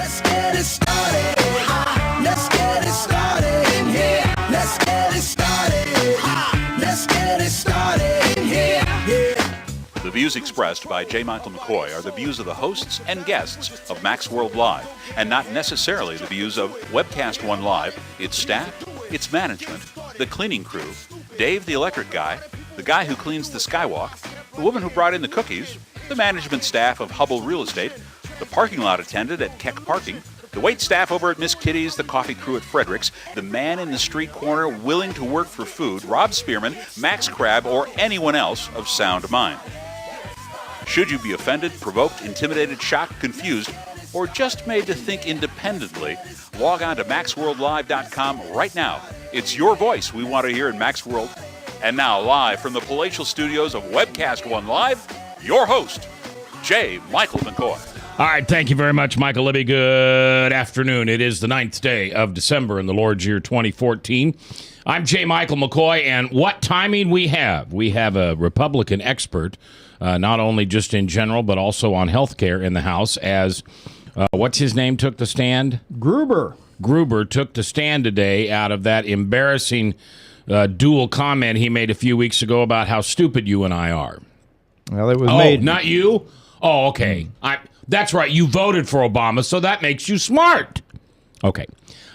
Let's get it started. Let's get it started in here. Let's get it started. Let's get it started in here. Yeah. The views expressed by J. Michael McCoy are the views of the hosts and guests of Max World Live, and not necessarily the views of Webcast One Live, its staff, its management, the cleaning crew, Dave the electric guy, the guy who cleans the skywalk, the woman who brought in the cookies, the management staff of Hubble Real Estate, the parking lot attendant at Keck Parking, the wait staff over at Miss Kitty's, the coffee crew at Frederick's, the man in the street corner willing to work for food, Rob Spearman, Max Crabb, or anyone else of sound mind. Should you be offended, provoked, intimidated, shocked, confused, or just made to think independently, log on to MaxWorldLive.com right now. It's your voice we want to hear in Max World. And now, live from the palatial studios of Webcast One Live, your host, J. Michael McCoy. All right, thank you very much, Michael Libby. Good afternoon. It is the 9th day of December in the Lord's year 2014. I'm J. Michael McCoy, and what timing we have. We have a Republican expert, not only just in general, but also on health care in the House, as, what's his name, took the stand? Gruber took the stand today out of that embarrassing dual comment he made a few weeks ago about how stupid you and I are. Well, it was made. Not you? Oh, okay. That's right. You voted for Obama, so that makes you smart. Okay.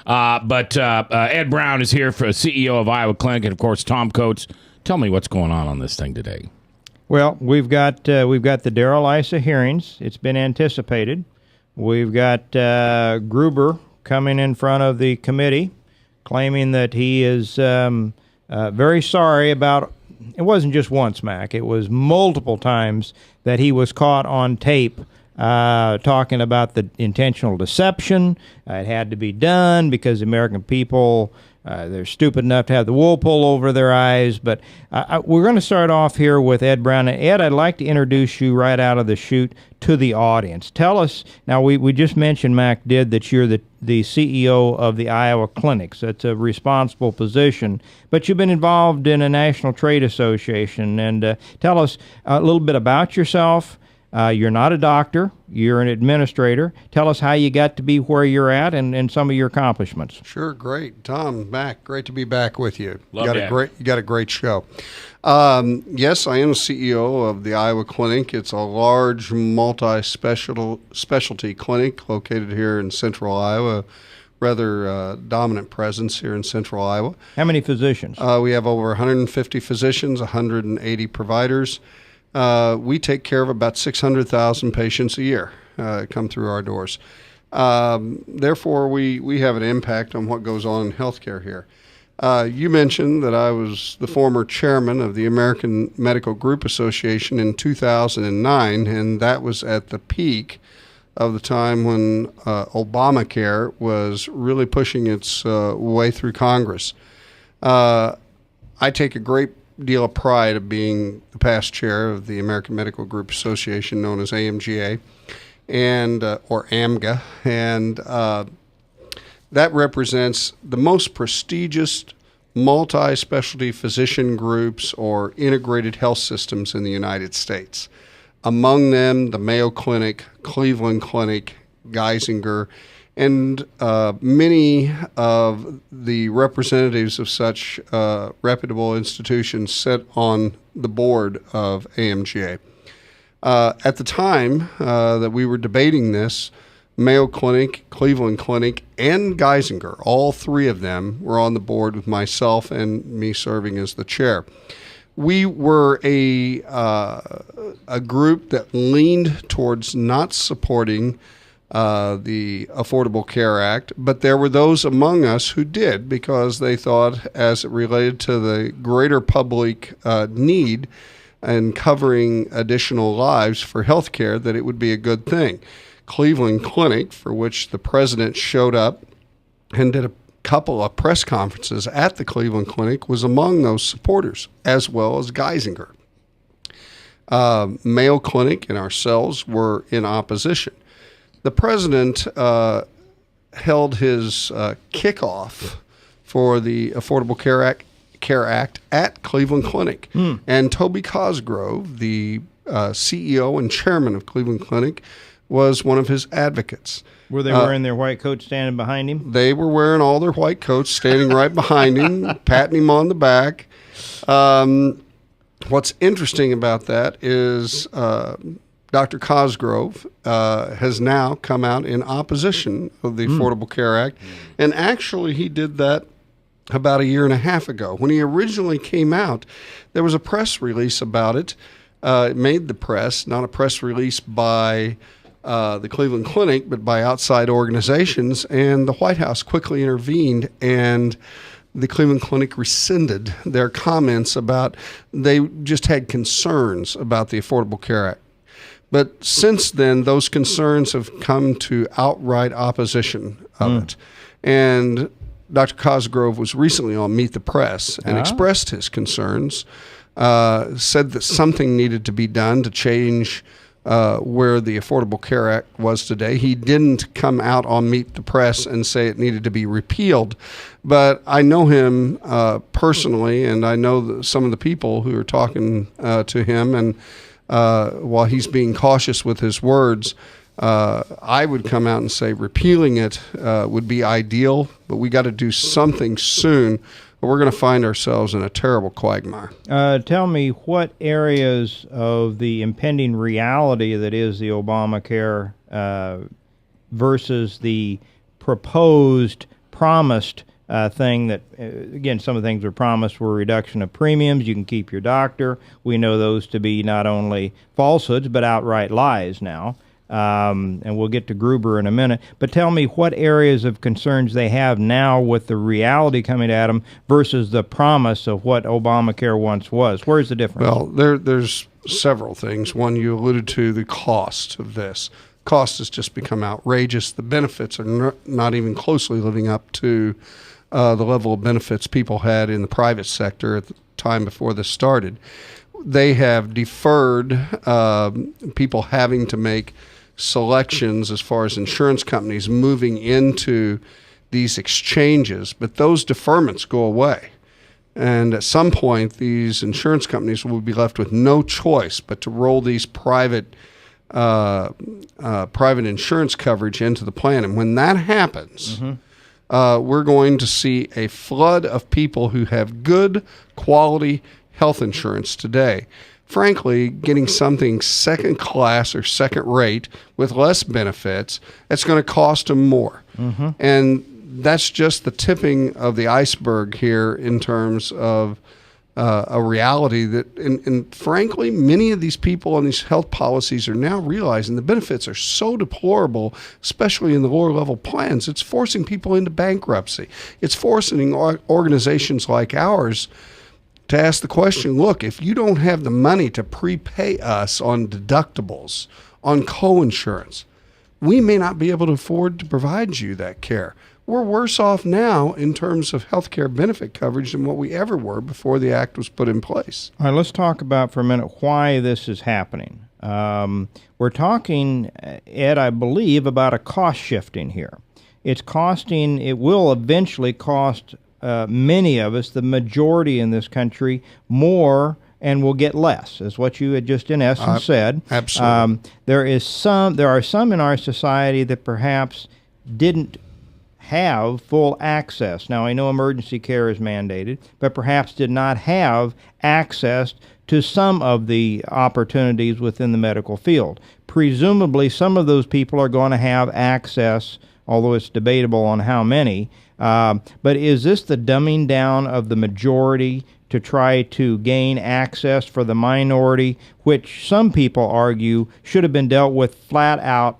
But Ed Brown is here, for CEO of Iowa Clinic, and, of course, Tom Coates. Tell me what's going on this thing today. Well, we've got the Darrell Issa hearings. It's been anticipated. We've got Gruber coming in front of the committee, claiming that he is very sorry about. It wasn't just once, Mac. It was multiple times that he was caught on tape talking about the intentional deception. It had to be done because the American people, they're stupid enough to have the wool pull over their eyes. But we're going to start off here with Ed Brown. And Ed, I'd like to introduce you right out of the chute to the audience. Tell us, now we just mentioned, Mac did, that you're the CEO of the Iowa Clinics. That's a responsible position. But you've been involved in a national trade association. And tell us a little bit about yourself. You're not a doctor. You're an administrator. Tell us how you got to be where you're at and some of your accomplishments. Sure, great. Tom, Mac, great to be back with you. Love you got a great show. Yes, I am the CEO of the Iowa Clinic. It's a large multi-specialty clinic located here in central Iowa. Rather dominant presence here in central Iowa. How many physicians? We have over 150 physicians, 180 providers. We take care of about 600,000 patients a year come through our doors. Therefore, we have an impact on what goes on in healthcare here. You mentioned that I was the former chairman of the American Medical Group Association in 2009, and that was at the peak of the time when Obamacare was really pushing its way through Congress. I take a great deal of pride of being the past chair of the American Medical Group Association, known as AMGA, and or AMGA, and that represents the most prestigious multi-specialty physician groups or integrated health systems in the United States. Among them, the Mayo Clinic, Cleveland Clinic, Geisinger, and many of the representatives of such reputable institutions sit on the board of AMGA. At the time that we were debating this, Mayo Clinic, Cleveland Clinic, and Geisinger, all three of them were on the board with myself and me serving as the chair. We were a group that leaned towards not supporting the Affordable Care Act, but there were those among us who did, because they thought, as it related to the greater public need and covering additional lives for health care, that it would be a good thing. Cleveland Clinic, for which the president showed up and did a couple of press conferences at the Cleveland Clinic, was among those supporters, as well as Geisinger. Mayo Clinic and ourselves were in opposition. The president held his kickoff for the Affordable Care Act at Cleveland Clinic. And Toby Cosgrove, the CEO and chairman of Cleveland Clinic, was one of his advocates. Were they wearing their white coats standing behind him? They were wearing all their white coats, standing right behind him, patting him on the back. What's interesting about that is Dr. Cosgrove has now come out in opposition of the Affordable Care Act, and actually he did that about a year and a half ago. When he originally came out, there was a press release about it. It made the press, not a press release by the Cleveland Clinic, but by outside organizations, and the White House quickly intervened, and the Cleveland Clinic rescinded their comments about they just had concerns about the Affordable Care Act. But since then, those concerns have come to outright opposition of it. And Dr. Cosgrove was recently on Meet the Press and expressed his concerns, said that something needed to be done to change where the Affordable Care Act was today. He didn't come out on Meet the Press and say it needed to be repealed, but I know him personally, and I know some of the people who are talking to him, and while he's being cautious with his words, I would come out and say repealing it would be ideal, but we got to do something soon, or we're going to find ourselves in a terrible quagmire. Tell me what areas of the impending reality that is the Obamacare versus the proposed, promised thing that, again, some of the things were promised were reduction of premiums. You can keep your doctor. We know those to be not only falsehoods, but outright lies now. And we'll get to Gruber in a minute. But tell me what areas of concerns they have now with the reality coming at them versus the promise of what Obamacare once was. Where's the difference? Well, there's several things. One, you alluded to the cost of this. Cost has just become outrageous. The benefits are not even closely living up to the level of benefits people had in the private sector at the time before this started. They have deferred people having to make selections as far as insurance companies moving into these exchanges, but those deferments go away. And at some point, these insurance companies will be left with no choice but to roll these private insurance coverage into the plan. And when that happens, we're going to see a flood of people who have good quality health insurance today, frankly, getting something second class or second rate with less benefits, that's going to cost them more. And that's just the tipping of the iceberg here in terms of a reality that, and frankly, many of these people on these health policies are now realizing the benefits are so deplorable, especially in the lower level plans. It's forcing people into bankruptcy. It's forcing organizations like ours to ask the question, look, if you don't have the money to prepay us on deductibles, on co-insurance, we may not be able to afford to provide you that care. We're worse off now in terms of health care benefit coverage than what we ever were before the act was put in place. All right, let's talk about for a minute why this is happening. We're talking, Ed, I believe, about a cost shifting here. It will eventually cost many of us, the majority in this country, more and will get less, is what you had just in essence said. Absolutely. There are some in our society that perhaps didn't have full access. Now, I know emergency care is mandated, but perhaps did not have access to some of the opportunities within the medical field. Presumably, some of those people are going to have access, although it's debatable on how many. But is this the dumbing down of the majority to try to gain access for the minority, which some people argue should have been dealt with flat out,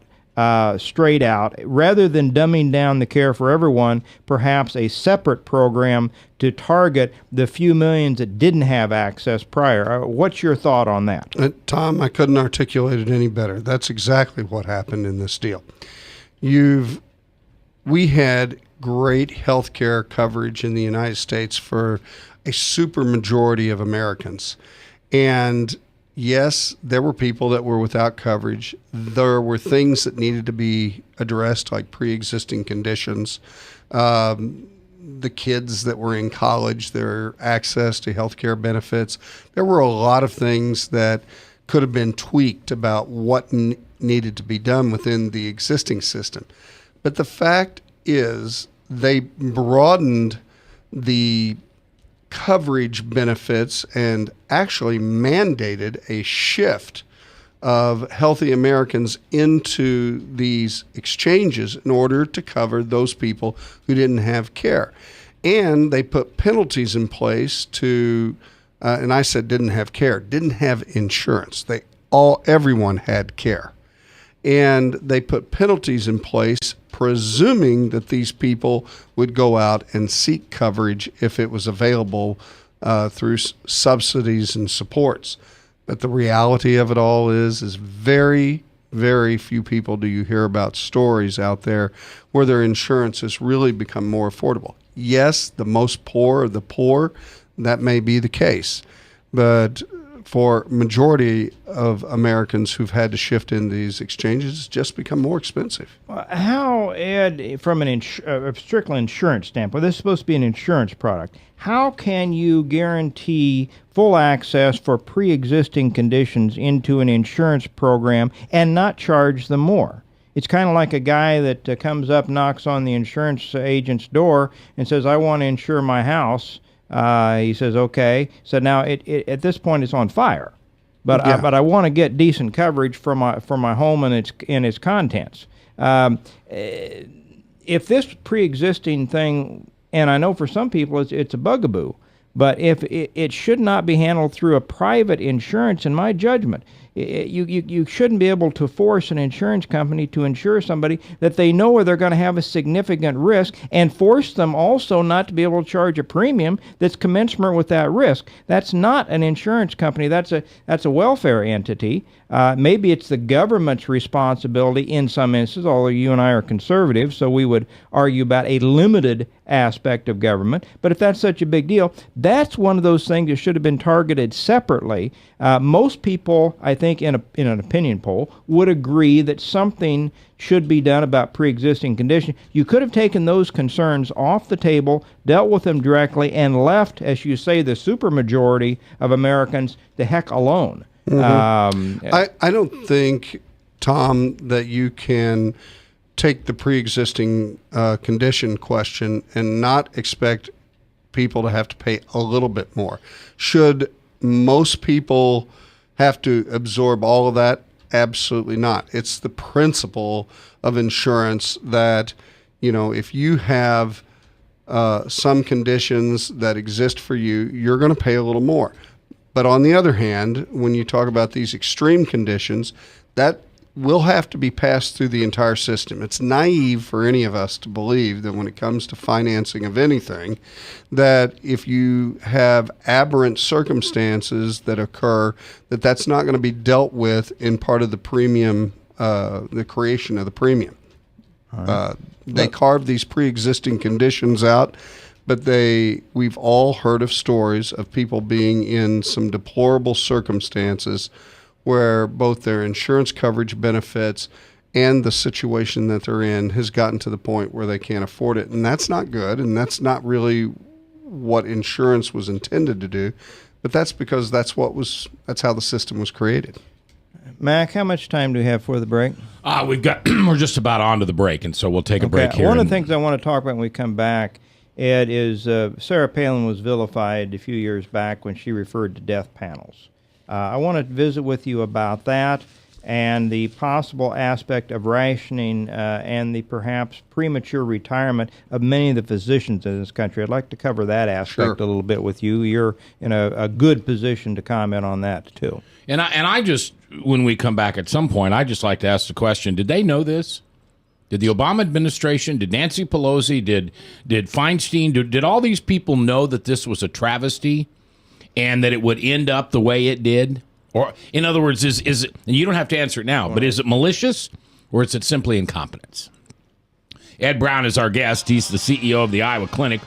straight out, rather than dumbing down the care for everyone, perhaps a separate program to target the few millions that didn't have access prior? What's your thought on that? Tom, I couldn't articulate it any better. That's exactly what happened in this deal. We had great health care coverage in the United States for a super majority of Americans. And yes, there were people that were without coverage. There were things that needed to be addressed, like pre-existing conditions. The kids that were in college, their access to health care benefits. There were a lot of things that could have been tweaked about what needed to be done within the existing system. But the fact is, they broadened the coverage benefits and actually mandated a shift of healthy Americans into these exchanges in order to cover those people who didn't have care. And they put penalties in place to, and I said didn't have care, didn't have insurance. Everyone had care. And they put penalties in place, presuming that these people would go out and seek coverage if it was available through subsidies and supports. But the reality of it all is very, very few people do you hear about stories out there where their insurance has really become more affordable. Yes, the most poor of the poor, that may be the case. But for majority of Americans who've had to shift in these exchanges, it's just become more expensive. How, Ed, from a strictly insurance standpoint, this is supposed to be an insurance product, how can you guarantee full access for pre-existing conditions into an insurance program and not charge them more? It's kind of like a guy that comes up, knocks on the insurance agent's door and says, I want to insure my house. He says, okay. So now at this point it's on fire, but I want to get decent coverage for my home and its contents. If this pre-existing thing, and I know for some people it's a bugaboo, but if it should not be handled through a private insurance, in my judgment. You shouldn't be able to force an insurance company to insure somebody that they know where they're going to have a significant risk, and force them also not to be able to charge a premium that's commensurate with that risk. That's not an insurance company. That's a welfare entity. Maybe it's the government's responsibility in some instances, although you and I are conservative, so we would argue about a limited aspect of government. But if that's such a big deal, that's one of those things that should have been targeted separately. Most people, I think, in an opinion poll, would agree that something should be done about pre-existing condition. You could have taken those concerns off the table, dealt with them directly, and left, as you say, the supermajority of Americans the heck alone. Mm-hmm. I don't think, Tom, that you can take the pre-existing condition question and not expect people to have to pay a little bit more. Should most people have to absorb all of that? Absolutely not. It's the principle of insurance that, if you have some conditions that exist for you, you're going to pay a little more. But on the other hand, when you talk about these extreme conditions, that will have to be passed through the entire system. It's naive for any of us to believe that when it comes to financing of anything, that if you have aberrant circumstances that occur, that's not going to be dealt with in part of the premium, the creation of the premium. They carve these pre-existing conditions out, but we've all heard of stories of people being in some deplorable circumstances where both their insurance coverage benefits and the situation that they're in has gotten to the point where they can't afford it. And that's not good, and that's not really what insurance was intended to do. But that's because that's how the system was created. Mac, how much time do we have for the break? We're just about on to the break, and so we'll take a break here. One of the things I want to talk about when we come back, Ed, is Sarah Palin was vilified a few years back when she referred to death panels. I want to visit with you about that and the possible aspect of rationing and the perhaps premature retirement of many of the physicians in this country. I'd like to cover that aspect a little bit with you. You're in a good position to comment on that, too. And I just, when we come back at some point, I'd just like to ask the question, did they know this? Did the Obama administration, did Nancy Pelosi, did Feinstein, did all these people know that this was a travesty and that it would end up the way it did? Or, in other words, is it, and you don't have to answer it now, but is it malicious or is it simply incompetence? Ed Brown is our guest. He's the CEO of the Iowa Clinic,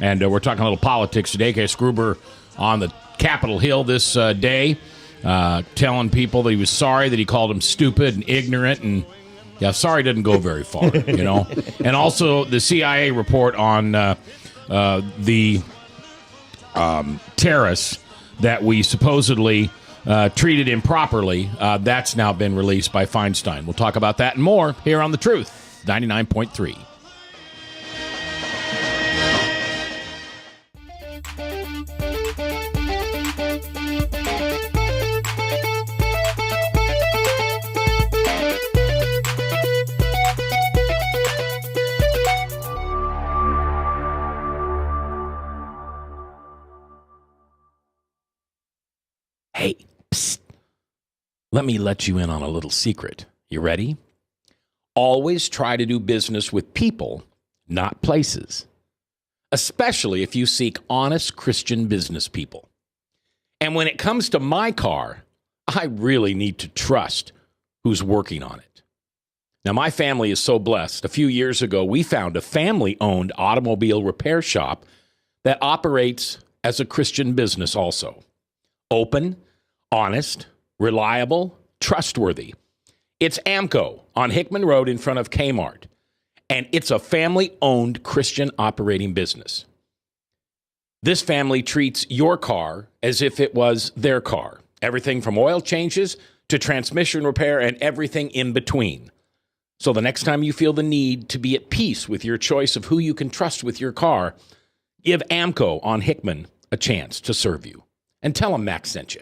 and we're talking a little politics today. Kay Schruber on the Capitol Hill this day, telling people that he was sorry that he called them stupid and ignorant, and sorry doesn't go very far, And also the CIA report on the terrorists that we supposedly treated improperly, that's now been released by Feinstein. We'll talk about that and more here on The Truth. 99.3. Hey, psst. Let me let you in on a little secret. You ready? Always try to do business with people, not places. Especially if you seek honest Christian business people. And when it comes to my car, I really need to trust who's working on it. Now, my family is so blessed. A few years ago, we found a family-owned automobile repair shop that operates as a Christian business also. Open, honest, reliable, trustworthy. It's AMCO on Hickman Road in front of Kmart, and it's a family-owned Christian operating business. This family treats your car as if it was their car. Everything from oil changes to transmission repair and everything in between. So the next time you feel the need to be at peace with your choice of who you can trust with your car, give AMCO on Hickman a chance to serve you. And tell them Max sent you.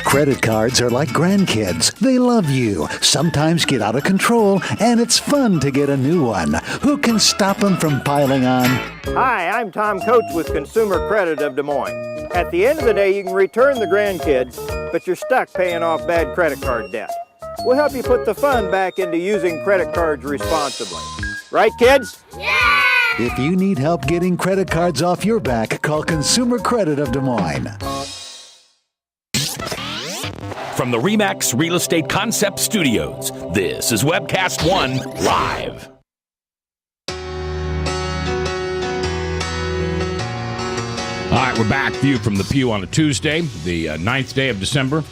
Credit cards are like grandkids. They love you, sometimes get out of control, and it's fun to get a new one. Who can stop them from piling on? Hi, I'm Tom Coates with Consumer Credit of Des Moines. At the end of the day, you can return the grandkids, but you're stuck paying off bad credit card debt. We'll help you put the fun back into using credit cards responsibly. Right, kids? Yeah! If you need help getting credit cards off your back, call Consumer Credit of Des Moines. From the RE/MAX Real Estate Concept Studios, this is Webcast One Live. All right, we're back. View from the Pew on a Tuesday, the 9th day of December.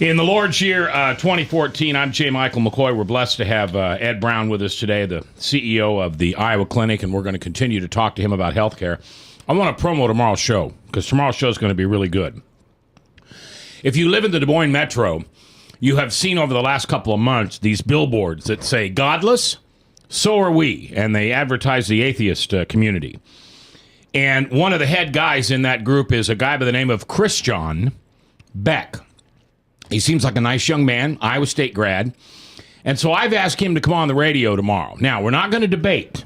In the Lord's year 2014, I'm J. Michael McCoy. We're blessed to have Ed Brown with us today, the CEO of the Iowa Clinic, and we're going to continue to talk to him about health care. I want to promo tomorrow's show, because tomorrow's show is going to be really good. If you live in the Des Moines Metro, you have seen over the last couple of months these billboards that say, "Godless, so are we," and they advertise the atheist community. And one of the head guys in that group is a guy by the name of Christian Beck. He seems like a nice young man, Iowa State grad. And so I've asked him to come on the radio tomorrow. Now, we're not going to debate.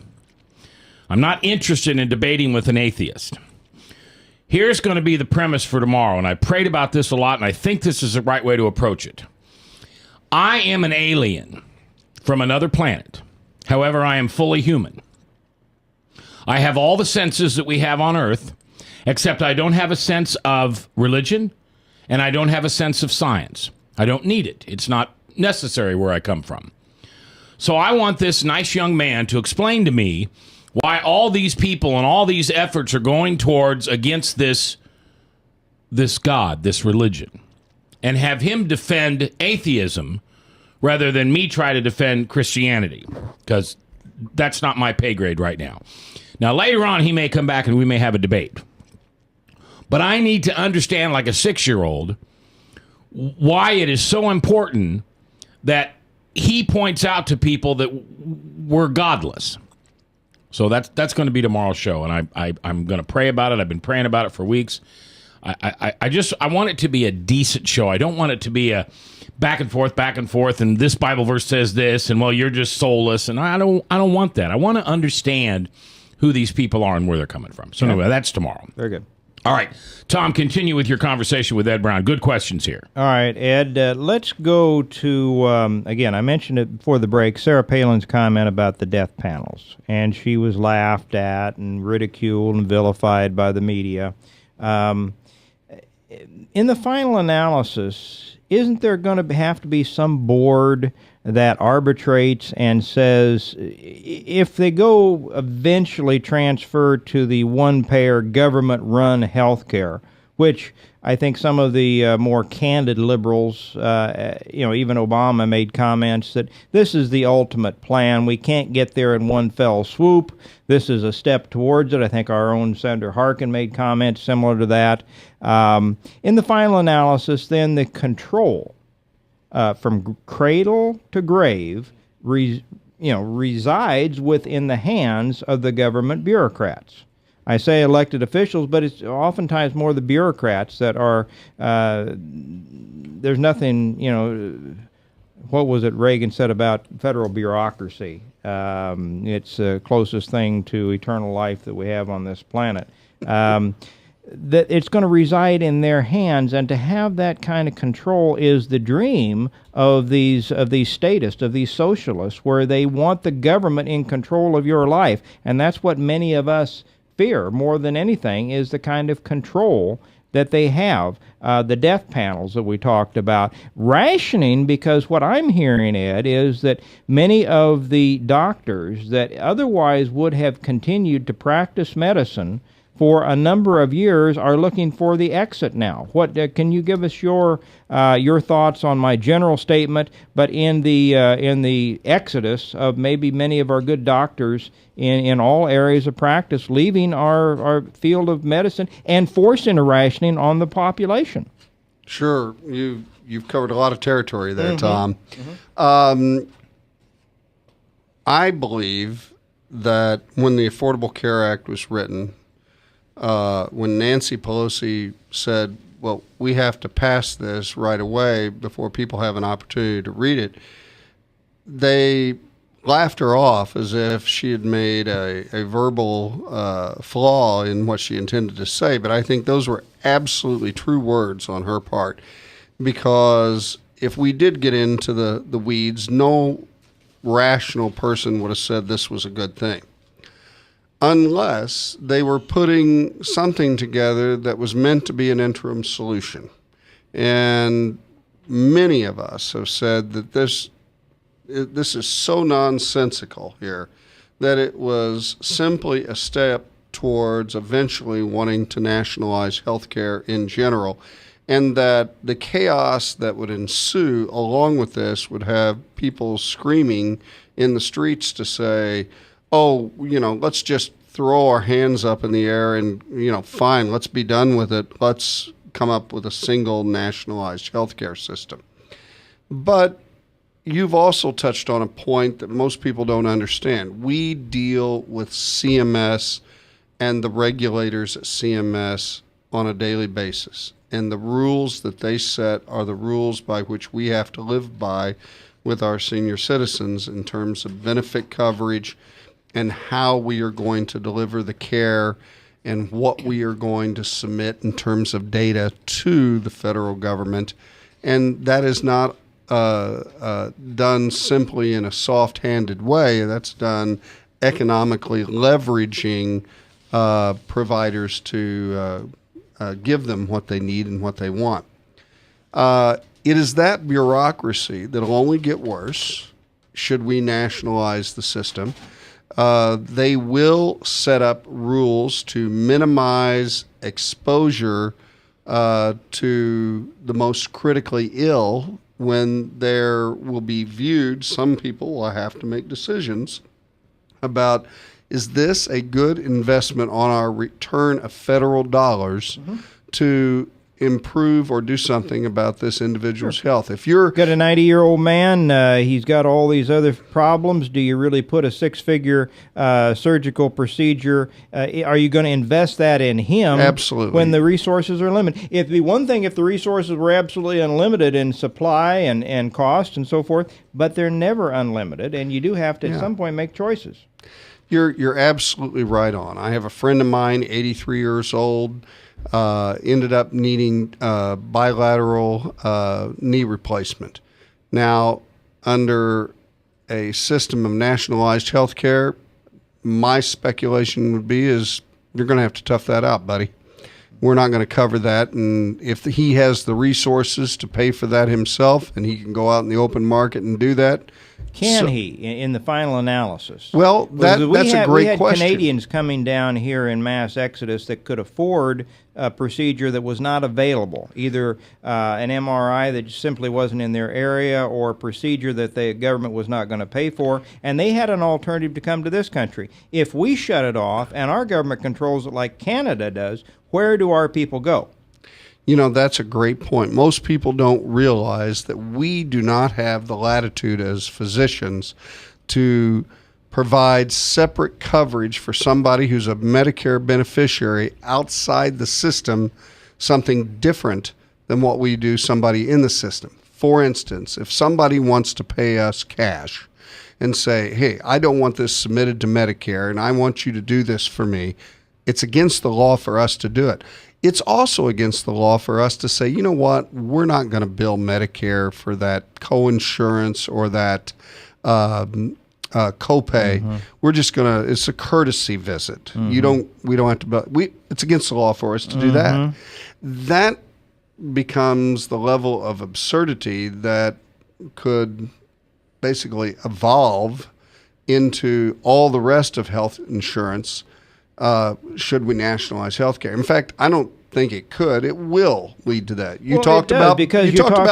I'm not interested in debating with an atheist. Here's going to be the premise for tomorrow, and I prayed about this a lot, and I think this is the right way to approach it. I am an alien from another planet. However, I am fully human. I have all the senses that we have on Earth, except I don't have a sense of religion, and I don't have a sense of science. I don't need it. It's not necessary where I come from. So I want this nice young man to explain to me why all these people and all these efforts are going towards against this God, this religion, and have him defend atheism rather than me try to defend Christianity, because that's not my pay grade right now. Now, later on, he may come back and we may have a debate. But I need to understand, like a 6-year-old, why it is so important that he points out to people that we're godless. So that's going to be tomorrow's show, and I'm going to pray about it. I've been praying about it for weeks. I want it to be a decent show. I don't want it to be a back and forth, and this Bible verse says this, and well, you're just soulless, and I don't want that. I want to understand who these people are and where they're coming from. So anyway, that's tomorrow. Very good. All right, Tom, continue with your conversation with Ed Brown. Good questions here. All right, Ed, let's go to, again, I mentioned it before the break, Sarah Palin's comment about the death panels, and she was laughed at and ridiculed and vilified by the media. In the final analysis, isn't there going to have to be some board that arbitrates and says if they go eventually transfer to the one-payer government-run health care, which I think some of the more candid liberals, even Obama made comments that this is the ultimate plan. We can't get there in one fell swoop. This is a step towards it. I think our own Senator Harkin made comments similar to that. In the final analysis, then the control from cradle to grave, resides within the hands of the government bureaucrats. I say elected officials, but it's oftentimes more the bureaucrats that are. There's nothing, what was it Reagan said about federal bureaucracy? It's the closest thing to eternal life that we have on this planet. That it's going to reside in their hands, and to have that kind of control is the dream of these statists, of these socialists, where they want the government in control of your life, and that's what many of us fear more than anything, is the kind of control that they have. The death panels that we talked about, rationing, because what I'm hearing, Ed, is that many of the doctors that otherwise would have continued to practice medicine for a number of years are looking for the exit now. What can you give us your thoughts on my general statement, but in the exodus of maybe many of our good doctors in all areas of practice leaving our field of medicine and forcing a rationing on the population? Sure, you've covered a lot of territory there, Tom. I believe that when the Affordable Care Act was written, when Nancy Pelosi said, well, we have to pass this right away before people have an opportunity to read it, they laughed her off as if she had made a verbal flaw in what she intended to say. But I think those were absolutely true words on her part, because if we did get into the weeds, no rational person would have said this was a good thing, unless they were putting something together that was meant to be an interim solution. And many of us have said that this is so nonsensical here that it was simply a step towards eventually wanting to nationalize healthcare in general, and that the chaos that would ensue along with this would have people screaming in the streets to say, oh, let's just throw our hands up in the air and, fine, let's be done with it. Let's come up with a single nationalized healthcare system. But you've also touched on a point that most people don't understand. We deal with CMS and the regulators at CMS on a daily basis. And the rules that they set are the rules by which we have to live by with our senior citizens in terms of benefit coverage and how we are going to deliver the care and what we are going to submit in terms of data to the federal government. And that is not done simply in a soft-handed way. That's done economically leveraging providers to give them what they need and what they want. It is that bureaucracy that will only get worse should we nationalize the system. They will set up rules to minimize exposure to the most critically ill when there will be viewed. Some people will have to make decisions about, is this a good investment on our return of federal dollars to improve or do something about this individual's health. If you're got a 90-year-old man, he's got all these other problems. Do you really put a six-figure surgical procedure? Are you going to invest that in him? Absolutely. When the resources are limited. It'd be one thing if the resources were absolutely unlimited in supply and cost and so forth, but they're never unlimited, and you do have to at some point make choices. You're absolutely right on. I have a friend of mine, 83 years old, ended up needing bilateral knee replacement. Now, under a system of nationalized health care, my speculation would be is you're going to have to tough that out, buddy. We're not going to cover that. And if he has the resources to pay for that himself and he can go out in the open market and do that, Can he, in the final analysis? Well, that's a great question. We had Canadians coming down here in mass exodus that could afford a procedure that was not available, either an MRI that simply wasn't in their area or a procedure that the government was not going to pay for, and they had an alternative to come to this country. If we shut it off and our government controls it like Canada does, where do our people go? You know, that's a great point. Most people don't realize that we do not have the latitude as physicians to provide separate coverage for somebody who's a Medicare beneficiary outside the system, something different than what we do somebody in the system. For instance, if somebody wants to pay us cash and say, hey, I don't want this submitted to Medicare and I want you to do this for me, it's against the law for us to do it. It's also against the law for us to say, you know what, we're not going to bill Medicare for that coinsurance or that copay. Mm-hmm. We're just going to, it's a courtesy visit. Mm-hmm. We don't have to bill. It's against the law for us to do that. That becomes the level of absurdity that could basically evolve into all the rest of health insurance should we nationalize healthcare. In fact, I don't think it could. It will lead to that. You're talking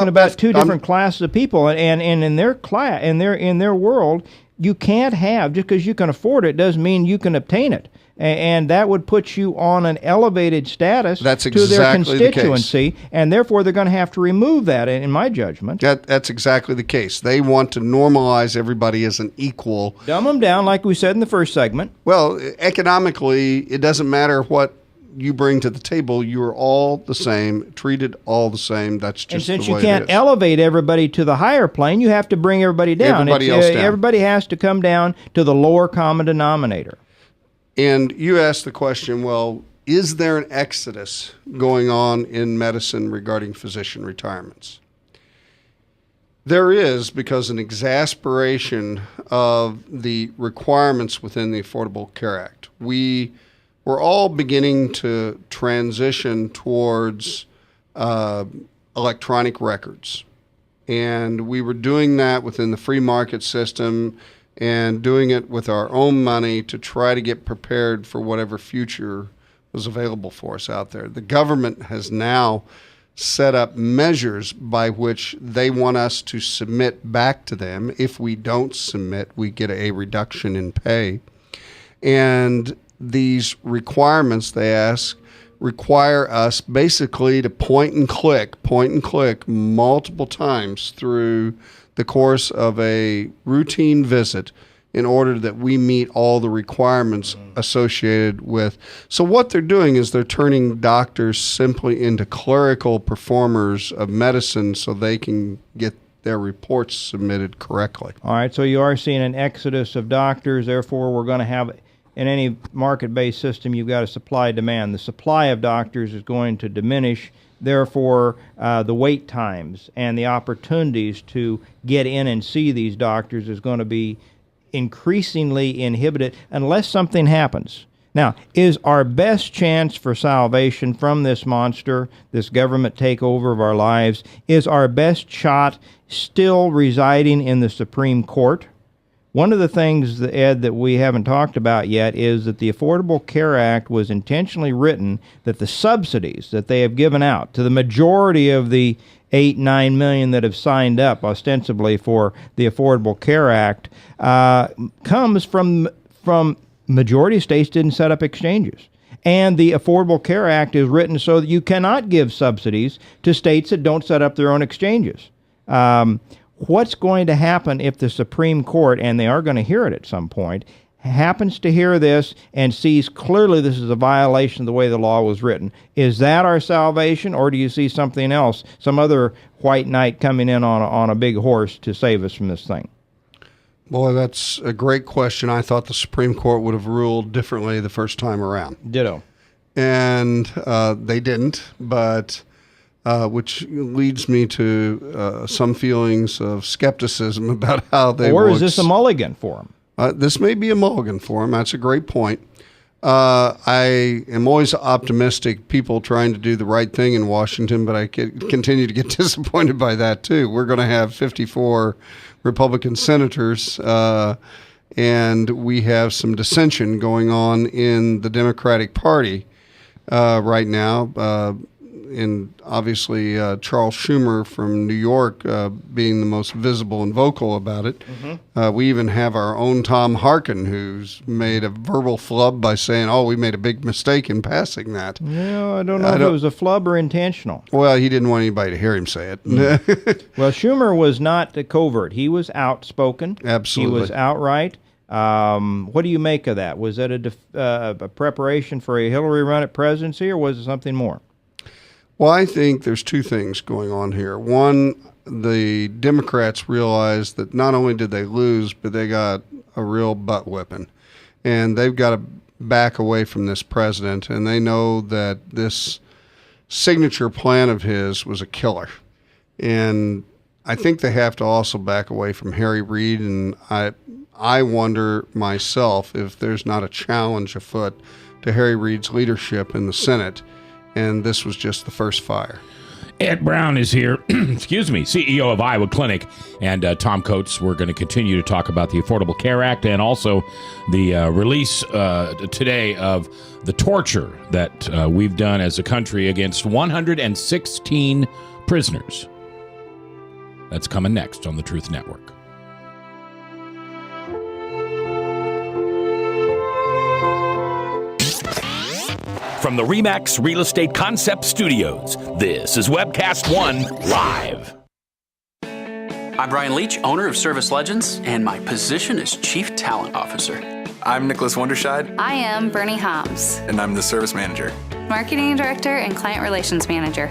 about two different classes of people, and in their class, in their world, you can't have, just because you can afford it doesn't mean you can obtain it. And that would put you on an elevated status to their constituency, and therefore they're going to have to remove that, in my judgment. That's exactly the case. They want to normalize everybody as an equal. Dumb them down, like we said in the first segment. Well, economically, it doesn't matter what you bring to the table. You're all the same, treated all the same. That's just the way it is. And since you can't elevate everybody to the higher plane, you have to bring everybody down. Everybody else down. Everybody has to come down to the lower common denominator. And you asked the question, well, is there an exodus going on in medicine regarding physician retirements? There is, because an exasperation of the requirements within the Affordable Care Act. We're all beginning to transition towards electronic records. And we were doing that within the free market system and doing it with our own money to try to get prepared for whatever future was available for us out there. The government has now set up measures by which they want us to submit back to them. If we don't submit, we get a reduction in pay. And these requirements, they ask, require us basically to point and click multiple times through the course of a routine visit in order that we meet all the requirements associated with. So what they're doing is they're turning doctors simply into clerical performers of medicine so they can get their reports submitted correctly. All right, so you are seeing an exodus of doctors. Therefore, we're going to have, in any market-based system, you've got a supply-demand. The supply of doctors is going to diminish. Therefore, the wait times and the opportunities to get in and see these doctors is going to be increasingly inhibited unless something happens. Now, is our best chance for salvation from this monster, this government takeover of our lives, is our best shot still residing in the Supreme Court? One of the things, Ed, that we haven't talked about yet is that the Affordable Care Act was intentionally written that the subsidies that they have given out to the majority of the 8-9 million that have signed up ostensibly for the Affordable Care Act comes from majority of states didn't set up exchanges. And the Affordable Care Act is written so that you cannot give subsidies to states that don't set up their own exchanges. What's going to happen if the Supreme Court, and they are going to hear it at some point, happens to hear this and sees clearly this is a violation of the way the law was written? Is that our salvation, or do you see something else, some other white knight coming in on a big horse to save us from this thing? Boy, that's a great question. I thought the Supreme Court would have ruled differently the first time around. Ditto. And they didn't, but which leads me to some feelings of skepticism about how they Or will is this a mulligan for them? This may be a mulligan for them. That's a great point. I am always optimistic, people trying to do the right thing in Washington, but I continue to get disappointed by that, too. We're going to have 54 Republican senators, and we have some dissension going on in the Democratic Party right now. And obviously Charles Schumer from New York being the most visible and vocal about it. Mm-hmm. We even have our own Tom Harkin, who's made a verbal flub by saying, we made a big mistake in passing that. No, I don't know if it was a flub or intentional. Well, he didn't want anybody to hear him say it. Well, Schumer was not covert. He was outspoken. Absolutely. He was outright. What do you make of that? Was that a preparation for a Hillary run at presidency, or was it something more? Well, I think there's two things going on here. One, the Democrats realized that not only did they lose, but they got a real butt whipping. And they've got to back away from this president, and they know that this signature plan of his was a killer. And I think they have to also back away from Harry Reid, and I wonder myself if there's not a challenge afoot to Harry Reid's leadership in the Senate. And this was just the first fire. Ed Brown is here, excuse me, CEO of Iowa Clinic, and Tom Coates. We're going to continue to talk about the Affordable Care Act and also the release today of the torture that we've done as a country against 116 prisoners. That's coming next on the Truth Network. From the RE/MAX Real Estate Concept Studios, this is Webcast One Live. I'm Brian Leach, owner of Service Legends, and my position is Chief Talent Officer. I'm Nicholas Wonderscheid. I am Bernie Hobbs, And I'm the Service Manager. Marketing Director and Client Relations Manager.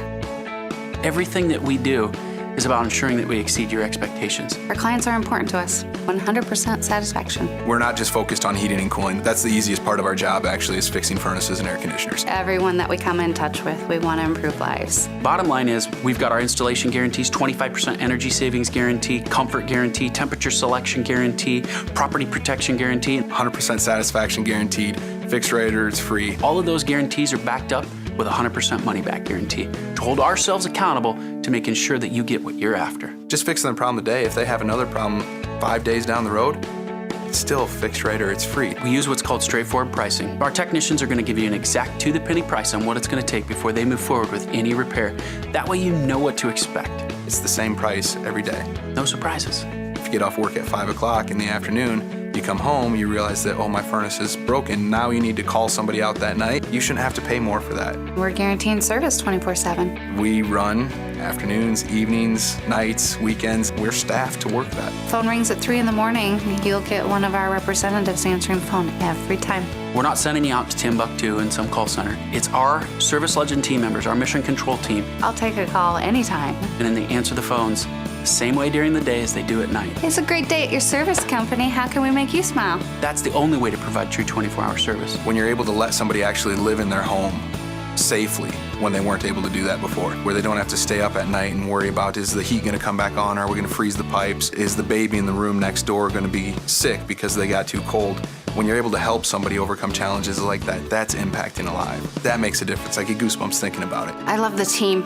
Everything that we do is about ensuring that we exceed your expectations. Our clients are important to us. 100% satisfaction. We're not just focused on heating and cooling. That's the easiest part of our job, actually, is fixing furnaces and air conditioners. Everyone that we come in touch with, we want to improve lives. Bottom line is, we've got our installation guarantees, 25% energy savings guarantee, comfort guarantee, temperature selection guarantee, property protection guarantee. 100% satisfaction guaranteed. Fixed rate or it's free. All of those guarantees are backed up with a 100% money-back guarantee to hold ourselves accountable to making sure that you get what you're after. Just fixing the problem today. If they have another problem 5 days down the road, it's still fixed rate or it's free. We use what's called straightforward pricing. Our technicians are going to give you an exact to-the-penny price on what it's going to take before they move forward with any repair. That way you know what to expect. It's the same price every day. No surprises. If you get off work at 5 o'clock in the afternoon, you come home, you realize that, my furnace is broken. Now you need to call somebody out that night. You shouldn't have to pay more for that. We're guaranteeing service 24/7. We run afternoons, evenings, nights, weekends. We're staffed to work that. Phone rings at 3 in the morning. You'll get one of our representatives answering the phone every time. We're not sending you out to Timbuktu in some call center. It's our Service Legend team members, our mission control team. I'll take a call anytime. And then they answer the phones the same way during the day as they do at night. It's a great day at your service company. How can we make you smile? That's the only way to provide true 24-hour service. When you're able to let somebody actually live in their home safely when they weren't able to do that before, where they don't have to stay up at night and worry about, is the heat going to come back on? Are we going to freeze the pipes? Is the baby in the room next door going to be sick because they got too cold? When you're able to help somebody overcome challenges like that, that's impacting a life. That makes a difference. I get goosebumps thinking about it. I love the team.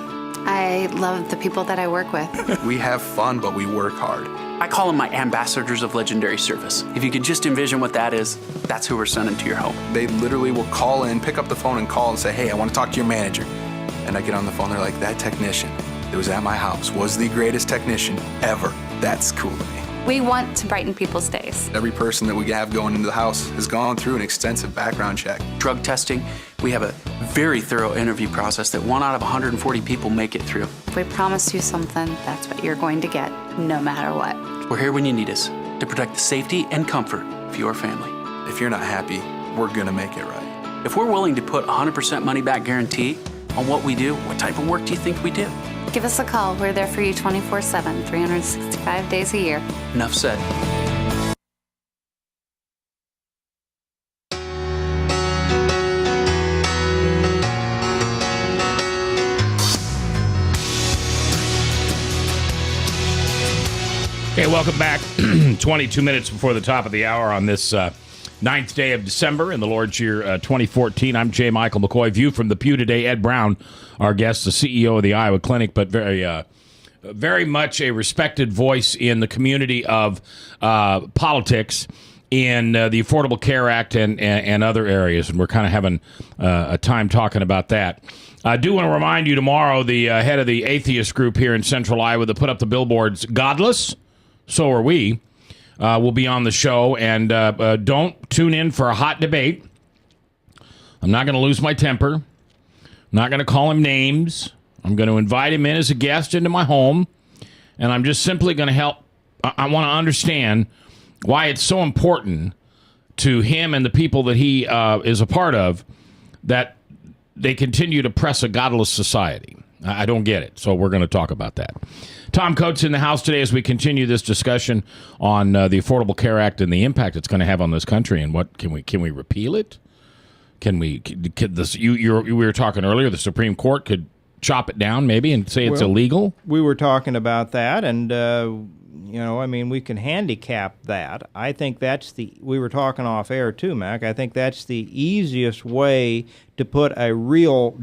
I love the people that I work with. We have fun, but we work hard. I call them my ambassadors of legendary service. If you could just envision what that is, that's who we're sending to your home. They literally will call in, pick up the phone and call and say, hey, I want to talk to your manager. And I get on the phone, they're like, that technician that was at my house was the greatest technician ever. That's cool to me. We want to brighten people's days. Every person that we have going into the house has gone through an extensive background check. Drug testing, We have a very thorough interview process that 1 out of 140 people make it through. If we promise you something, that's what you're going to get, no matter what. We're here when you need us to protect the safety and comfort of your family. If you're not happy, we're going to make it right. If we're willing to put 100% money back guarantee on what we do, what type of work do you think we do? Give us a call. We're there for you 24/7, 365 days a year. Enough said. Okay, welcome back. 22 minutes before the top of the hour on this 9th day of December in the Lord's year 2014. I'm J. Michael McCoy. View from the pew today. Ed Brown, our guest, the CEO of the Iowa Clinic, but very much a respected voice in the community of politics in the Affordable Care Act and other areas. And we're kind of having a time talking about that. I do want to remind you tomorrow, the head of the atheist group here in central Iowa that put up the billboards, Godless, so are we, will be on the show. And don't tune in for a hot debate. I'm not going to lose my temper. I'm not going to call him names. I'm going to invite him in as a guest into my home. And I'm just simply going to help. I want to understand why it's so important to him and the people that he is a part of that they continue to press a godless society. I don't get it. So we're going to talk about that. Tom Coates in the house today as we continue this discussion on the Affordable Care Act and the impact it's going to have on this country. And what can we repeal it? We were talking earlier, the Supreme Court could chop it down maybe and say it's illegal. We were talking about that, and we can handicap that. I think we were talking off air too, Mac. I think that's the easiest way to put a real,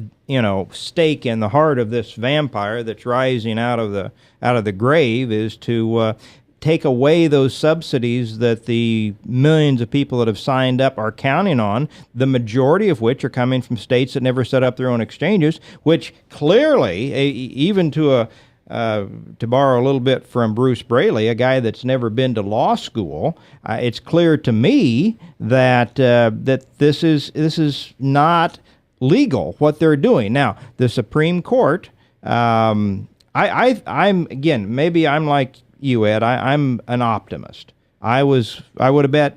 stake in the heart of this vampire that's rising out of the grave is to take away those subsidies that the millions of people that have signed up are counting on, the majority of which are coming from states that never set up their own exchanges, which clearly, even to borrow a little bit from Bruce Braley, a guy that's never been to law school, it's clear to me that this is not legal what they're doing. Now, the Supreme Court, I'm again, maybe I'm like you, Ed. I'm an optimist. I would have bet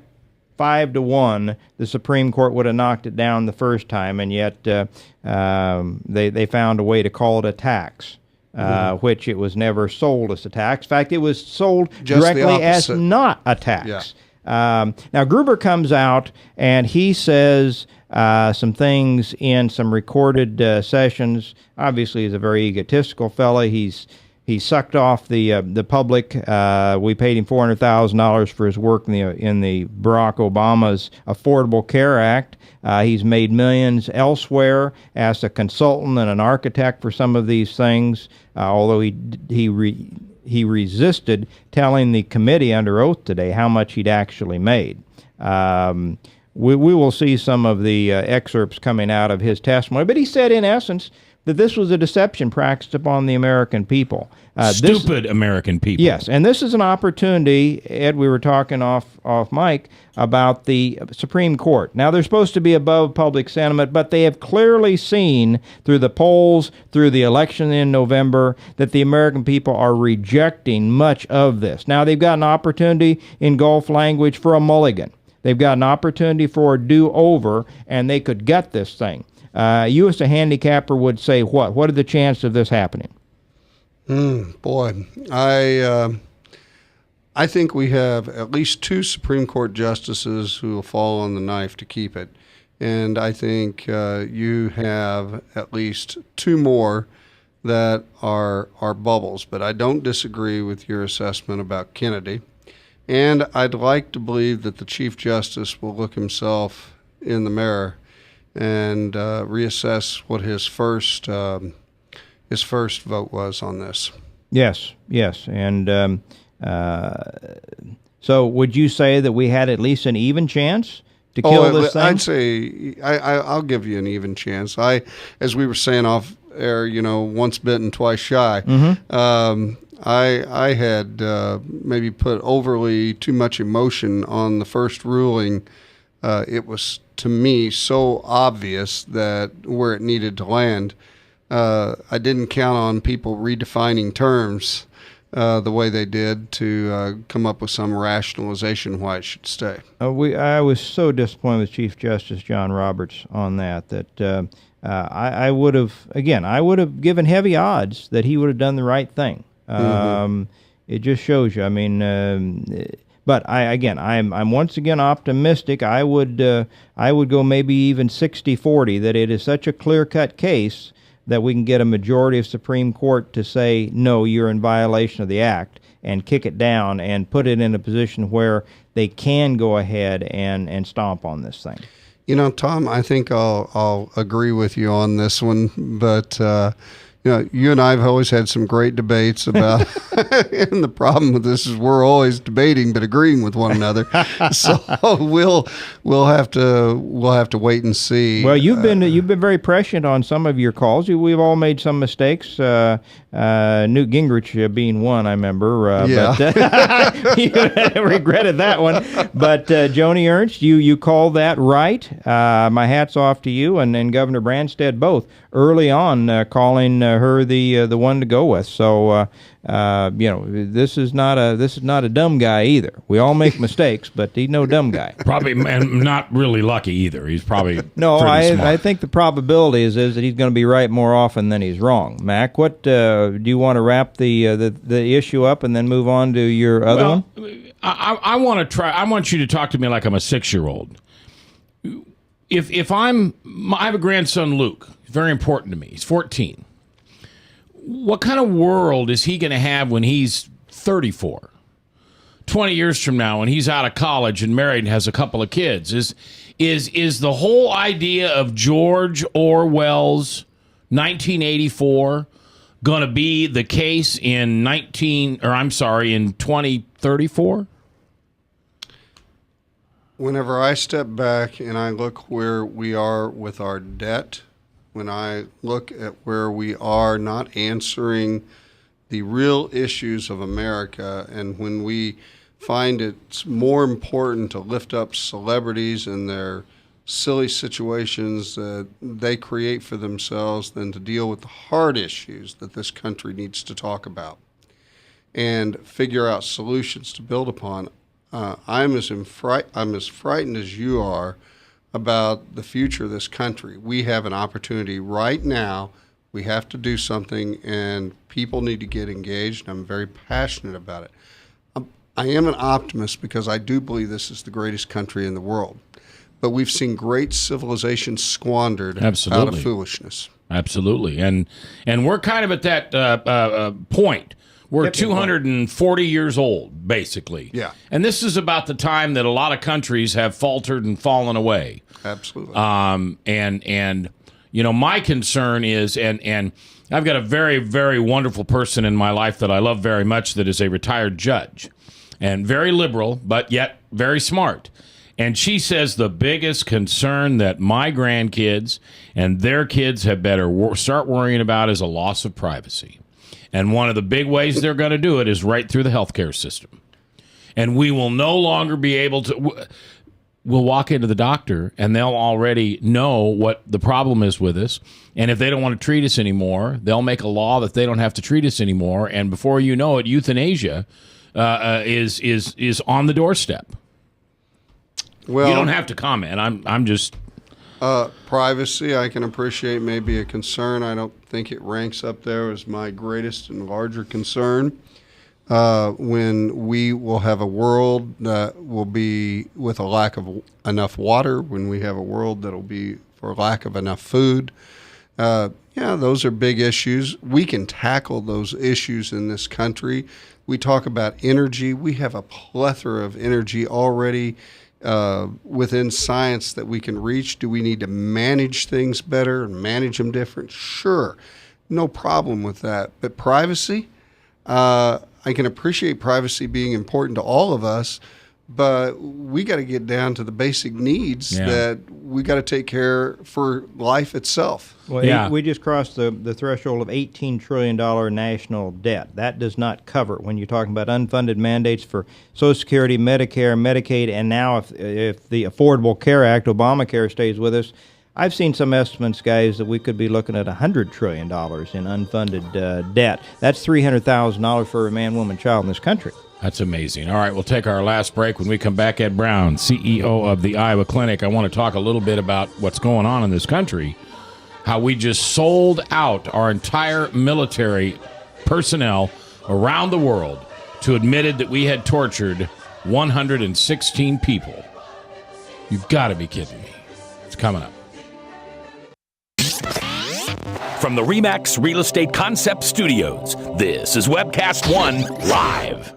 5-1 the Supreme Court would have knocked it down the first time, and yet they found a way to call it a tax. Which it was never sold as a tax. In fact, it was sold Just directly as not a tax. Yeah. Now, Gruber comes out and he says some things in some recorded sessions. Obviously, he's a very egotistical fella. He sucked off the public. We paid him $400,000 for his work in the Barack Obama's Affordable Care Act. He's made millions elsewhere as a consultant and an architect for some of these things, although he resisted telling the committee under oath today how much he'd actually made. We will see some of the excerpts coming out of his testimony, but he said in essence that this was a deception practiced upon the American people. Stupid American people. Yes, and this is an opportunity, Ed, we were talking off mic about the Supreme Court. Now, they're supposed to be above public sentiment, but they have clearly seen through the polls, through the election in November, that the American people are rejecting much of this. Now, they've got an opportunity in Gulf language for a mulligan. They've got an opportunity for a do-over, and they could get this thing. You as a handicapper would say what? What are the chances of this happening? Boy, I think we have at least 2 Supreme Court justices who will fall on the knife to keep it. And I think you have at least 2 more that are bubbles. But I don't disagree with your assessment about Kennedy. And I'd like to believe that the Chief Justice will look himself in the mirror and reassess what his first vote was on this. Yes. And so would you say that we had at least an even chance to kill this thing? I'd say I'll give you an even chance. As we were saying off air, once bitten, twice shy. Mm-hmm. I had maybe put overly too much emotion on the first ruling. It was to me, so obvious that where it needed to land, I didn't count on people redefining terms the way they did to come up with some rationalization why it should stay. I was so disappointed with Chief Justice John Roberts on that I would have given heavy odds that he would have done the right thing. It just shows you. I mean, but I'm once again optimistic. I would go maybe even 60-40 that it is such a clear-cut case that we can get a majority of Supreme Court to say, no, you're in violation of the act, and kick it down and put it in a position where they can go ahead and stomp on this thing. You know, Tom, I think I'll agree with you on this one, but you and I have always had some great debates about, and the problem with this is we're always debating but agreeing with one another. So we'll have to wait and see. Well, you've been very prescient on some of your calls. We've all made some mistakes. Newt Gingrich being one, I remember. Yeah. But you regretted that one. But Joni Ernst, you called that right. My hat's off to you and Governor Branstad both early on calling her the one to go with. So this is not a dumb guy either. We all make mistakes, but he's no dumb guy. Probably, and not really lucky either. He's probably no. pretty smart. I think the probability is that he's going to be right more often than he's wrong. Mac, what do you want to wrap the issue up and then move on to your other one? I want to try. I want you to talk to me like I'm a 6-year-old. If I have a grandson, Luke. Very important to me. He's 14. What kind of world is he going to have when he's 34? 20 years from now, when he's out of college and married and has a couple of kids, is the whole idea of George Orwell's 1984 going to be the case in 2034? Whenever I step back and I look where we are with our debt, when I look at where we are not answering the real issues of America, and when we find it's more important to lift up celebrities and their silly situations that they create for themselves than to deal with the hard issues that this country needs to talk about and figure out solutions to build upon, I'm as frightened as you are about the future of this country. We have an opportunity right now. We have to do something, and people need to get engaged. I'm very passionate about it. I am an optimist because I do believe this is the greatest country in the world. But we've seen great civilization squandered out of foolishness. Absolutely. And we're kind of at that point. We're 240 years old, basically. Yeah. And this is about the time that a lot of countries have faltered and fallen away. Absolutely. And my concern is, and I've got a very, very wonderful person in my life that I love very much that is a retired judge and very liberal, but yet very smart. And she says the biggest concern that my grandkids and their kids have better start worrying about is a loss of privacy. And one of the big ways they're going to do it is right through the healthcare system. And we will no longer be able to... We'll walk into the doctor, and they'll already know what the problem is with us. And if they don't want to treat us anymore, they'll make a law that they don't have to treat us anymore. And before you know it, euthanasia is on the doorstep. Well, you don't have to comment. I'm just... privacy, I can appreciate maybe a concern. I don't think it ranks up there as my greatest and larger concern. When we will have a world that will be with a lack of enough water, when we have a world that will be for lack of enough food. Those are big issues. We can tackle those issues in this country. We talk about energy. We have a plethora of energy already within science that we can reach. Do we need to manage things better and manage them different? Sure. No problem with that. But privacy, I can appreciate privacy being important to all of us, but we got to get down to the basic needs that we got to take care for life itself. Well, we just crossed the threshold of $18 trillion national debt. That does not cover when you're talking about unfunded mandates for Social Security, Medicare, Medicaid, and now if the Affordable Care Act, Obamacare, stays with us, I've seen some estimates, guys, that we could be looking at $100 trillion in unfunded debt. That's $300,000 for a man, woman, child in this country. That's amazing. All right, we'll take our last break. When we come back, Ed Brown, CEO of the Iowa Clinic. I want to talk a little bit about what's going on in this country, how we just sold out our entire military personnel around the world to admitted that we had tortured 116 people. You've got to be kidding me. It's coming up. From the RE/MAX Real Estate Concept Studios, this is Webcast One Live.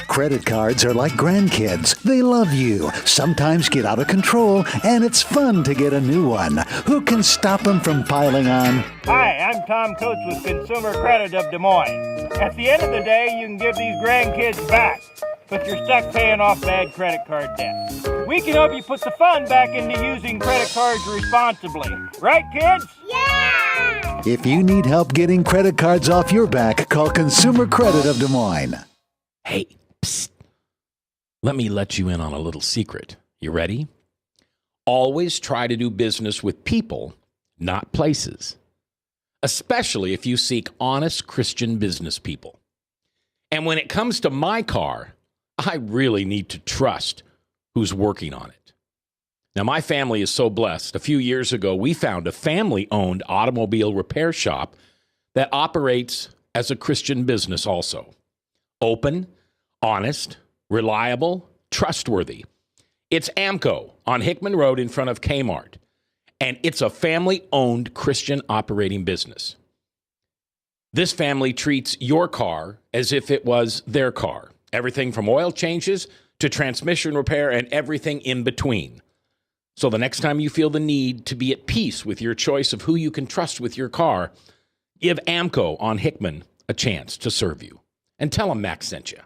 Credit cards are like grandkids. They love you, sometimes get out of control, and it's fun to get a new one. Who can stop them from piling on? Hi, I'm Tom Coates with Consumer Credit of Des Moines. At the end of the day, you can give these grandkids back, but you're stuck paying off bad credit card debt. We can help you put the fun back into using credit cards responsibly. Right, kids? Yeah! If you need help getting credit cards off your back, call Consumer Credit of Des Moines. Hey, psst. Let me let you in on a little secret. You ready? Always try to do business with people, not places. Especially if you seek honest Christian business people. And when it comes to my car, I really need to trust who's working on it. Now, my family is so blessed. A few years ago, we found a family-owned automobile repair shop that operates as a Christian business also. Open, honest, reliable, trustworthy. It's AMCO on Hickman Road in front of Kmart, and it's a family-owned Christian operating business. This family treats your car as if it was their car. Everything from oil changes to transmission repair and everything in between. So the next time you feel the need to be at peace with your choice of who you can trust with your car, give AMCO on Hickman a chance to serve you. And tell them Max sent you.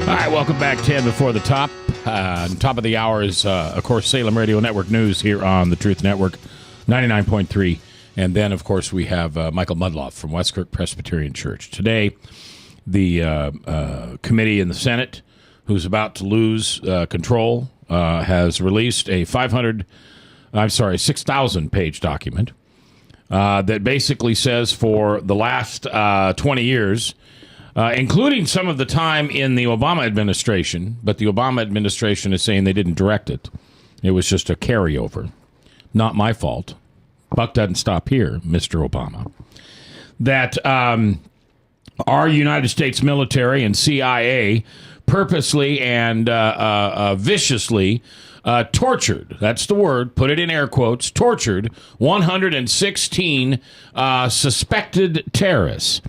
All right, welcome back, 10 before the top. Top of the hour is, of course, Salem Radio Network News here on the Truth Network, 99.3. And then, of course, we have Michael Mudloff from Westkirk Presbyterian Church. Today, the committee in the Senate, who's about to lose control, has released a 6,000-page document that basically says for the last 20 years, including some of the time in the Obama administration, but the Obama administration is saying they didn't direct it. It was just a carryover. Not my fault. Buck doesn't stop here, Mr. Obama. That our United States military and CIA purposely and viciously tortured, that's the word, put it in air quotes, tortured 116 suspected terrorists.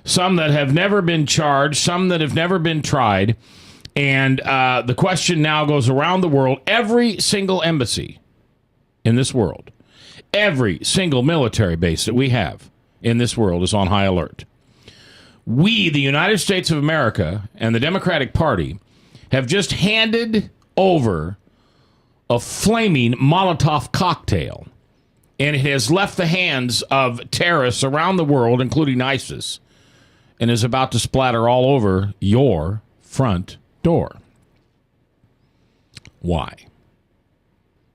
Some that have never been charged, some that have never been tried. And the question now goes around the world. Every single embassy in this world, every single military base that we have in this world is on high alert. We, the United States of America, and the Democratic Party have just handed over a flaming Molotov cocktail. And it has left the hands of terrorists around the world, including ISIS, and is about to splatter all over your front door. Why?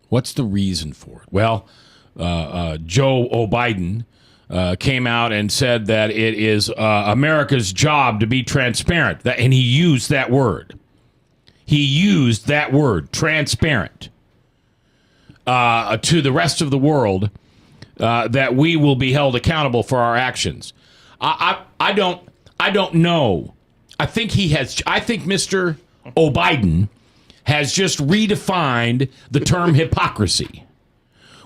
What's the reason for it? Well, Joe Biden came out and said that it is America's job to be transparent. And he used that word. He used that word, transparent, to the rest of the world, that we will be held accountable for our actions. I don't know. I think Mr. Biden has just redefined the term hypocrisy.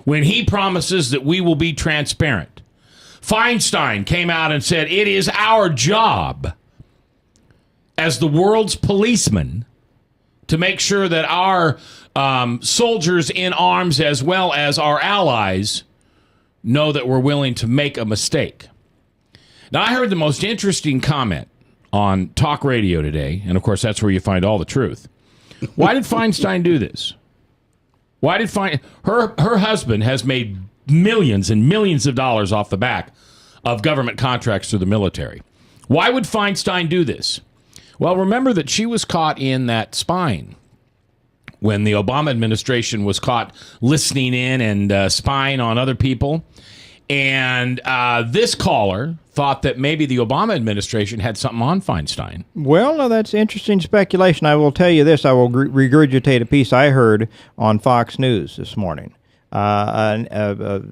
when he promises that we will be transparent. Feinstein came out and said it is our job as the world's policeman to make sure that our soldiers in arms as well as our allies know that we're willing to make a mistake. Now, I heard the most interesting comment on talk radio today, and of course that's where you find all the truth. Why did Feinstein do this? Why did her husband has made millions and millions of dollars off the back of government contracts through the military. Why would Feinstein do this? Well, remember that she was caught in that spying when the Obama administration was caught listening in and spying on other people. And this caller thought that maybe the Obama administration had something on Feinstein. Well, no, that's interesting speculation. I will tell you this. I will regurgitate a piece I heard on Fox News this morning. A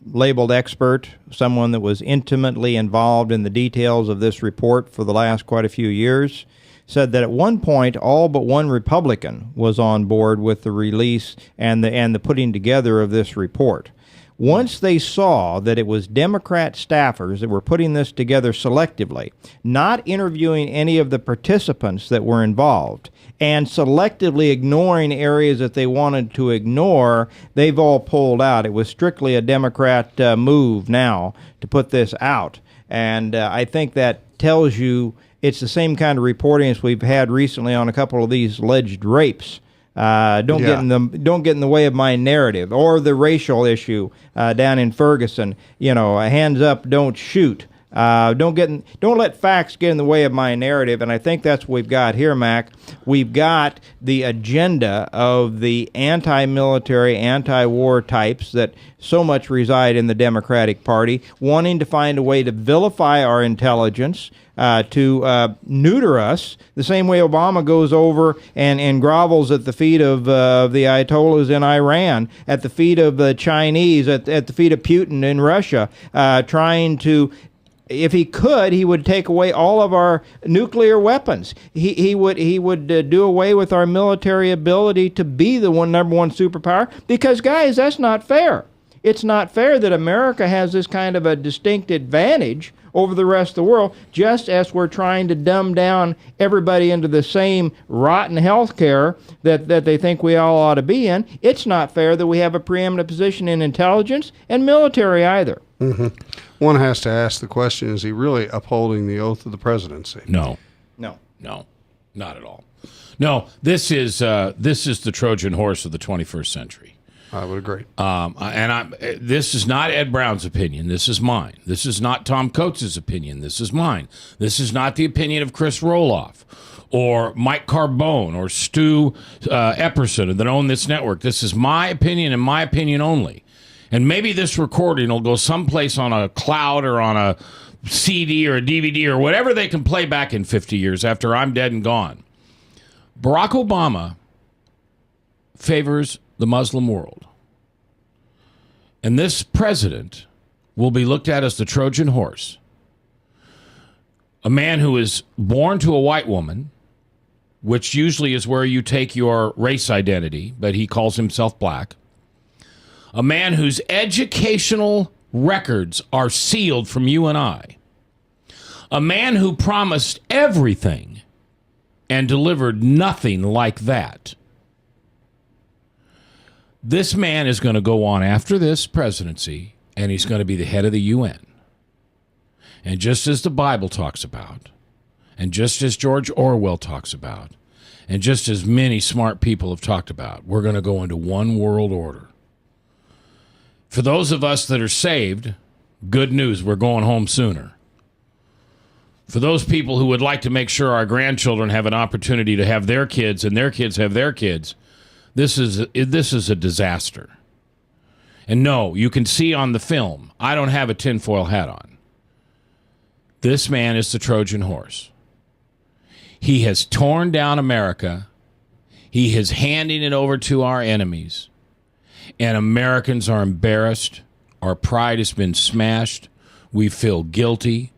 labeled expert, someone that was intimately involved in the details of this report for the last quite a few years, said that at one point all but one Republican was on board with the release and the putting together of this report. Once they saw that it was Democrat staffers that were putting this together selectively, not interviewing any of the participants that were involved, and selectively ignoring areas that they wanted to ignore, they've all pulled out. It was strictly a Democrat move now to put this out. And I think that tells you it's the same kind of reporting as we've had recently on a couple of these alleged rapes. Don't get in the way of my narrative, or the racial issue down in Ferguson. You know, hands up, don't shoot. Don't let facts get in the way of my narrative. And I think that's what we've got here, Mac. We've got the agenda of the anti-military, anti-war types that so much reside in the Democratic Party, wanting to find a way to vilify our intelligence, to neuter us, the same way Obama goes over and grovels at the feet of the Ayatollahs in Iran, at the feet of the Chinese, at the feet of Putin in Russia, trying to, if he could, he would take away all of our nuclear weapons. He would do away with our military ability to be the number one superpower, because, guys, that's not fair. It's not fair that America has this kind of a distinct advantage over the rest of the world, just as we're trying to dumb down everybody into the same rotten health care that they think we all ought to be in. It's not fair that we have a preeminent position in intelligence and military either. Mm-hmm. One has to ask the question, is he really upholding the oath of the presidency? No, not at all. No, this is the Trojan horse of the 21st century. I would agree. This is not Ed Brown's opinion. This is mine. This is not Tom Coates' opinion. This is mine. This is not the opinion of Chris Roloff or Mike Carbone or Stu Epperson that own this network. This is my opinion and my opinion only. And maybe this recording will go someplace on a cloud or on a CD or a DVD or whatever they can play back in 50 years after I'm dead and gone. Barack Obama favors the Muslim world. And this president will be looked at as the Trojan horse. A man who is born to a white woman, which usually is where you take your race identity, but he calls himself black. A man whose educational records are sealed from you and I. A man who promised everything and delivered nothing like that. This man is going to go on after this presidency, and he's going to be the head of the UN. And just as the Bible talks about, and just as George Orwell talks about, and just as many smart people have talked about, we're going to go into one world order. For those of us that are saved, good news, we're going home sooner. For those people who would like to make sure our grandchildren have an opportunity to have their kids and their kids have their kids, this is a disaster. And no, you can see on the film, I don't have a tinfoil hat on. This man is the Trojan horse. He has torn down America. He is handing it over to our enemies. And Americans are embarrassed. Our pride has been smashed. We feel guilty.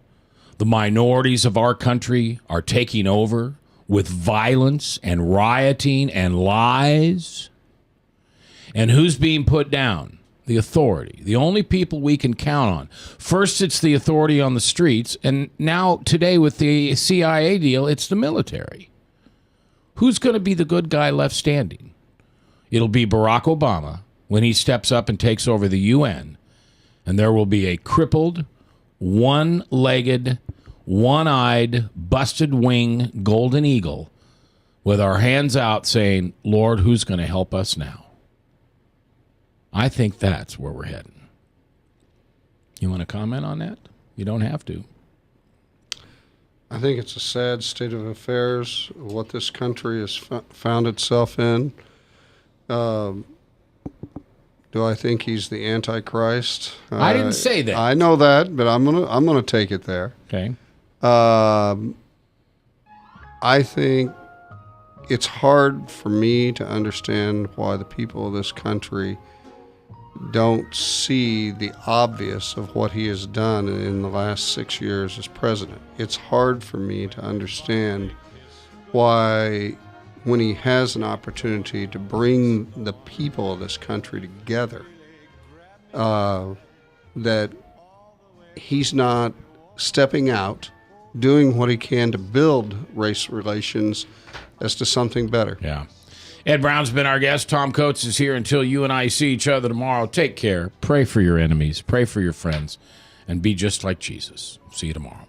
The minorities of our country are taking over with violence and rioting and lies. And who's being put down? the authority, the only people we can count on. First, it's the authority on the streets, and now today with the CIA deal, it's the military. Who's going to be the good guy left standing? It'll be Barack Obama when he steps up and takes over the UN, and there will be a crippled, one-legged, one-eyed, busted wing golden eagle with our hands out saying, Lord, who's going to help us now? I think that's where we're heading. You want to comment on that? You don't have to. I think it's a sad state of affairs, what this country has found itself in. Do I think he's the Antichrist? I didn't say that. I know that, but I'm gonna take it there. Okay. I think it's hard for me to understand why the people of this country don't see the obvious of what he has done in the last 6 years as president. It's hard for me to understand why, when he has an opportunity to bring the people of this country together, that he's not stepping out, doing what he can to build race relations as to something better. Yeah. Ed Brown's been our guest. Tom Coates is here until you and I see each other tomorrow. Take care. Pray for your enemies. Pray for your friends. And be just like Jesus. See you tomorrow.